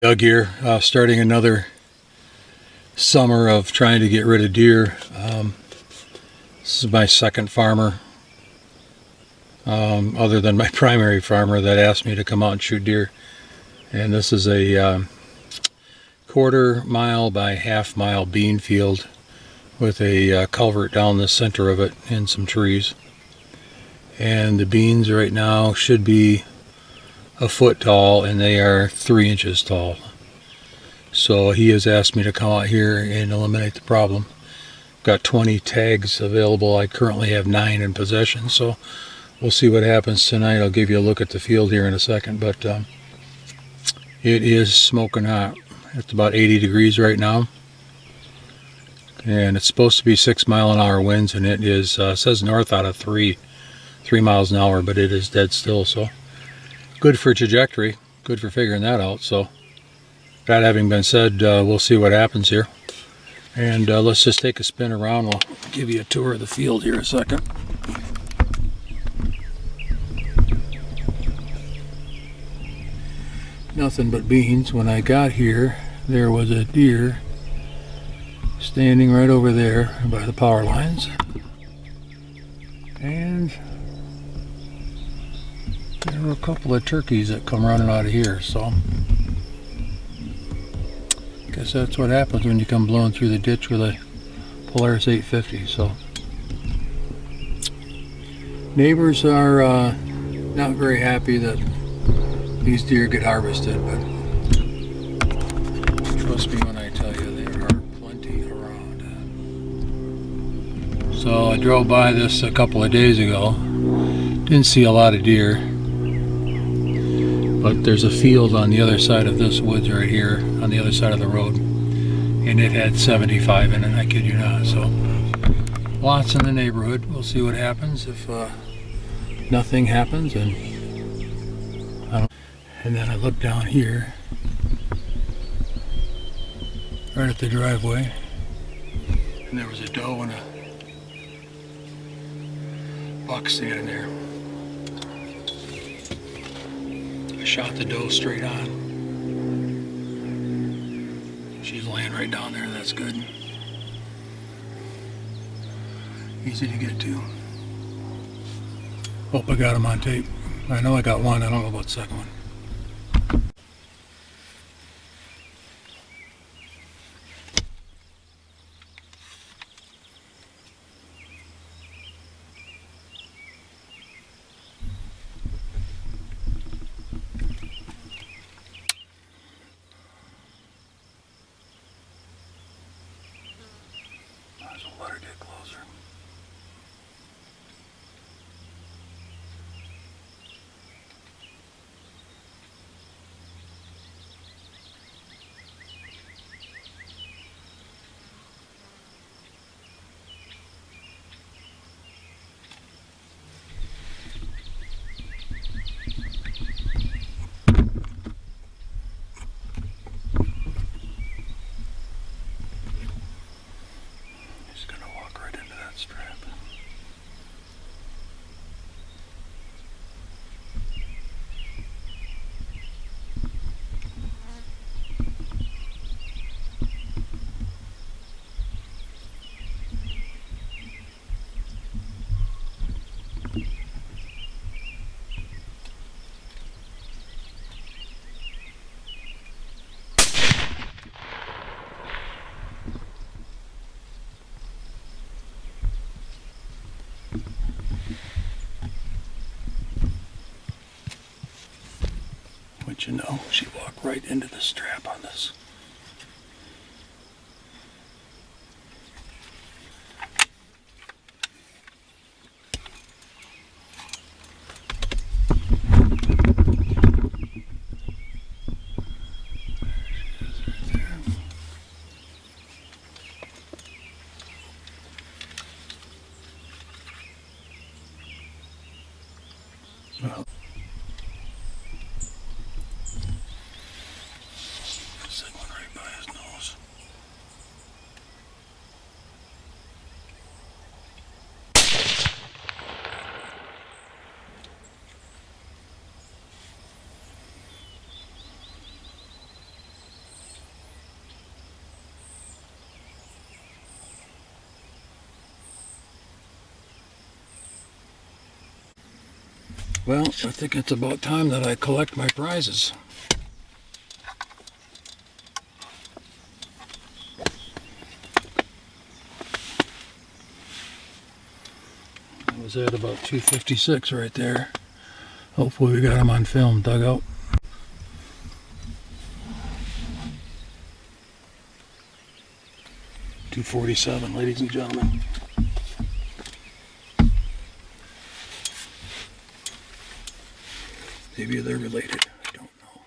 Doug here, starting another summer of trying to get rid of deer. This is my second farmer, other than my primary farmer that asked me to come out and shoot deer. And this is a quarter mile by half mile bean field with a culvert down the center of it and some trees. And the beans right now should be a foot tall, and they are 3 inches tall. So he has asked me to come out here and eliminate the problem. Got 20 tags available. I currently have 9 in possession, so we'll see what happens tonight. I'll give you a look at the field here in a second, but it is smoking hot. It's about 80 degrees right now, and it's supposed to be 6-mile-an-hour winds, and it is says north out of 3 miles an hour, but it is dead still. So good for trajectory, good for figuring that out. So that having been said, we'll see what happens here, and let's just take a spin around. I'll give you a tour of the field here in a second. Nothing but beans. When I got here, there was a deer standing right over there by the power lines, and there were a couple of turkeys that come running out of here. So I guess that's what happens when you come blowing through the ditch with a Polaris 850. So neighbors are not very happy that these deer get harvested, but trust me when I tell you there are plenty around. So I drove by this a couple of days ago. Didn't see a lot of deer, but there's a field on the other side of this woods right here, on the other side of the road, and it had 75 in it, I kid you not. So lots in the neighborhood. We'll see what happens. If nothing happens, and then I look down here right at the driveway, and there was a doe and a buck standing there. I shot the doe straight on. She's laying right down there. That's good. Easy to get to. Hope I got him on tape. I know I got one. I don't know about the second one. Let her get closer. Strap. But you know, she walked right into the strap on this. Well, signal Well, I think it's about time that I collect my prizes. I was at about 256 right there. Hopefully we got them on film, dugout. $247, ladies and gentlemen. Maybe they're related. I don't know.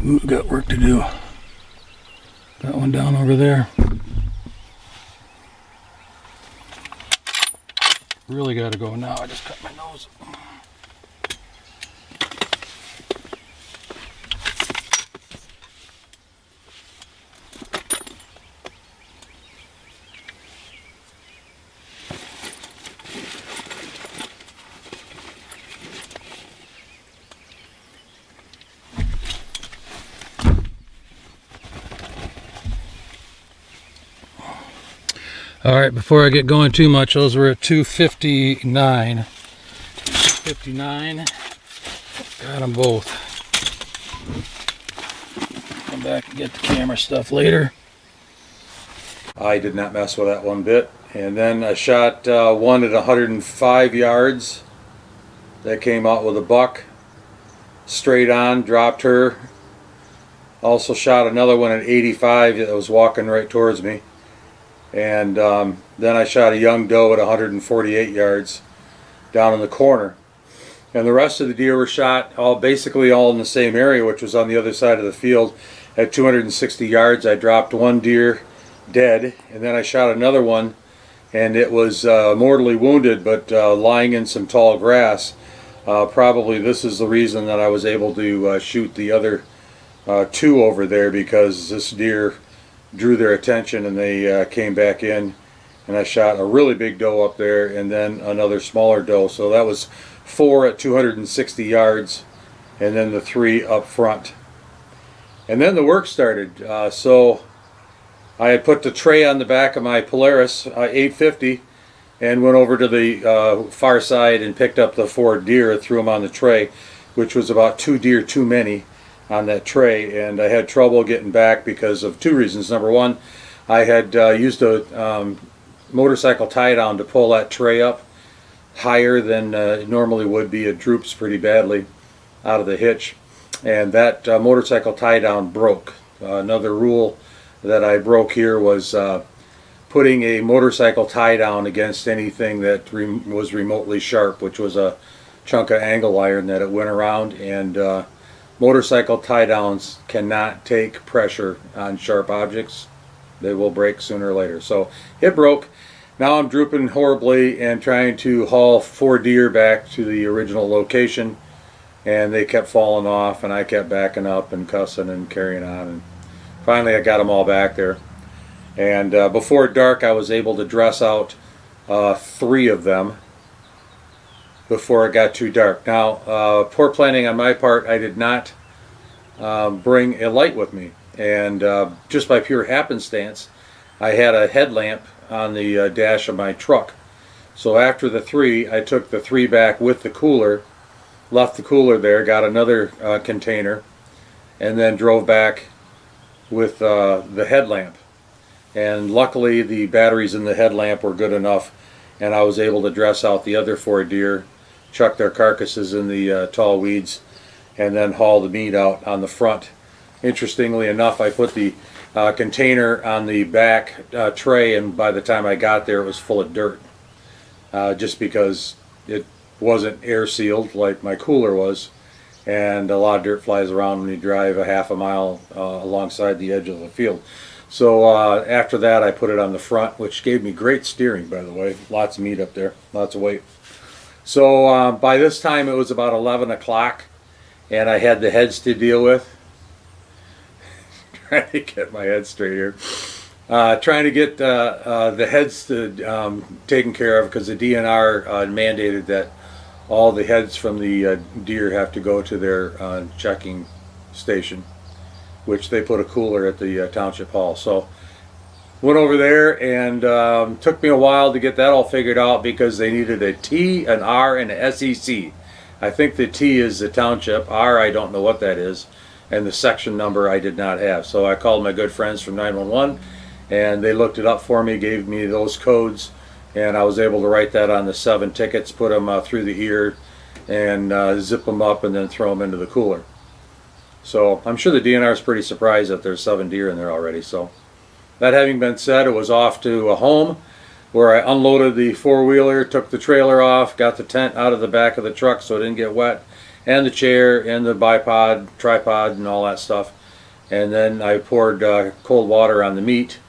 Ooh, got work to do. That one down over there. Really got to go now. I just cut my nose. All right, before I get going too much, those were at 259. 59. Got them both. Come back and get the camera stuff later. I did not mess with that one bit. And then I shot one at 105 yards. That came out with a buck. Straight on, dropped her. Also shot another one at 85 that was walking right towards me. And then I shot a young doe at 148 yards down in the corner. And the rest of the deer were shot basically all in the same area, which was on the other side of the field. At 260 yards, I dropped one deer dead, and then I shot another one, and it was mortally wounded, but lying in some tall grass. Probably this is the reason that I was able to shoot the other two over there, because this deer drew their attention and they came back in, and I shot a really big doe up there and then another smaller doe. So that was 4 at 260 yards and then the 3 up front. And then the work started. So I had put the tray on the back of my Polaris 850 and went over to the far side and picked up the 4 deer, threw them on the tray, which was about 2 deer too many on that tray, and I had trouble getting back because of 2 reasons. Number one, I had used a motorcycle tie down to pull that tray up higher than it normally would be. It droops pretty badly out of the hitch, and that motorcycle tie down broke. Another rule that I broke here was putting a motorcycle tie down against anything that was remotely sharp, which was a chunk of angle iron that it went around, and motorcycle tie downs cannot take pressure on sharp objects. They will break sooner or later. So it broke. Now I'm drooping horribly and trying to haul 4 deer back to the original location, and they kept falling off, and I kept backing up and cussing and carrying on, and finally I got them all back there. And before dark I was able to dress out 3 of them before it got too dark. Now, poor planning on my part, I did not bring a light with me, and just by pure happenstance, I had a headlamp on the dash of my truck. So after the 3, I took the 3 back with the cooler, left the cooler there, got another container, and then drove back with the headlamp. and luckily the batteries in the headlamp were good enough, and I was able to dress out the other 4 deer, chuck their carcasses in the tall weeds, and then haul the meat out on the front. Interestingly enough, I put the container on the back tray, and by the time I got there it was full of dirt, just because it wasn't air sealed like my cooler was, and a lot of dirt flies around when you drive a half a mile alongside the edge of the field. So after that I put it on the front, which gave me great steering, by the way. Lots of meat up there, lots of weight. So by this time it was about 11 o'clock, and I had the heads to deal with. Trying to get my head straight here. Trying to get the heads taken care of, because the DNR mandated that all the heads from the deer have to go to their checking station, which they put a cooler at the township hall. So went over there, and took me a while to get that all figured out, because they needed a T, an R, and a SEC. I think the T is the township, R I don't know what that is, and the section number I did not have. So I called my good friends from 911, and they looked it up for me, gave me those codes, and I was able to write that on the 7 tickets, put them through the ear, and zip them up, and then throw them into the cooler. So I'm sure the DNR is pretty surprised that there's 7 deer in there already. So that having been said, it was off to a home where I unloaded the 4-wheeler, took the trailer off, got the tent out of the back of the truck so it didn't get wet, and the chair and the bipod, tripod, and all that stuff. And then I poured cold water on the meat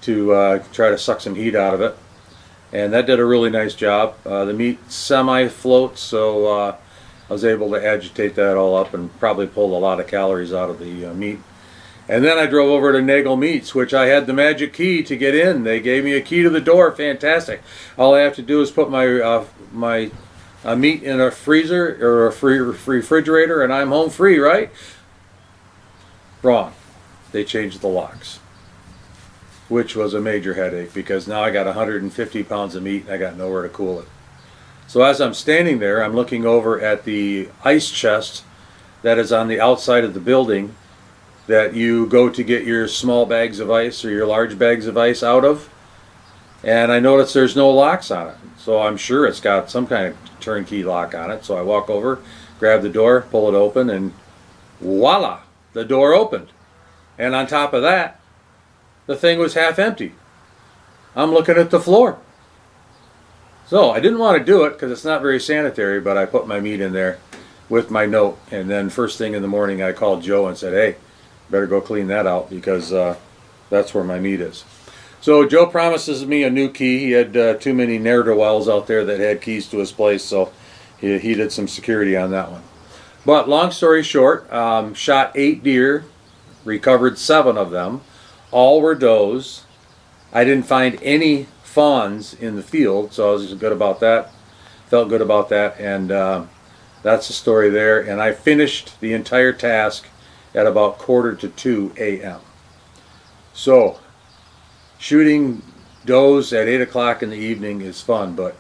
to try to suck some heat out of it, and that did a really nice job. The meat semi-floats, so I was able to agitate that all up and probably pulled a lot of calories out of the meat. And then I drove over to Nagel Meats, which I had the magic key to get in. They gave me a key to the door. Fantastic. All I have to do is put my meat in a freezer or a refrigerator, and I'm home free, right? Wrong. They changed the locks, which was a major headache, because now I got 150 pounds of meat and I got nowhere to cool it. So as I'm standing there, I'm looking over at the ice chest that is on the outside of the building that you go to get your small bags of ice or your large bags of ice out of, and I notice there's no locks on it. So I'm sure it's got some kind of turnkey lock on it. So I walk over, grab the door, pull it open, and voila, the door opened. And on top of that, the thing was half empty. I'm looking at the floor. So I didn't want to do it because it's not very sanitary, but I put my meat in there with my note, and then first thing in the morning I called Joe and said, hey, better go clean that out, because that's where my meat is. So Joe promises me a new key. He had too many ne'er-do-wells out there that had keys to his place, so he did some security on that one. But long story short, shot 8 deer, recovered 7 of them. All were does. I didn't find any fawns in the field, so I was good about that. Felt good about that, and that's the story there. And I finished the entire task at about 1:45 a.m. So shooting does at 8 o'clock in the evening is fun, but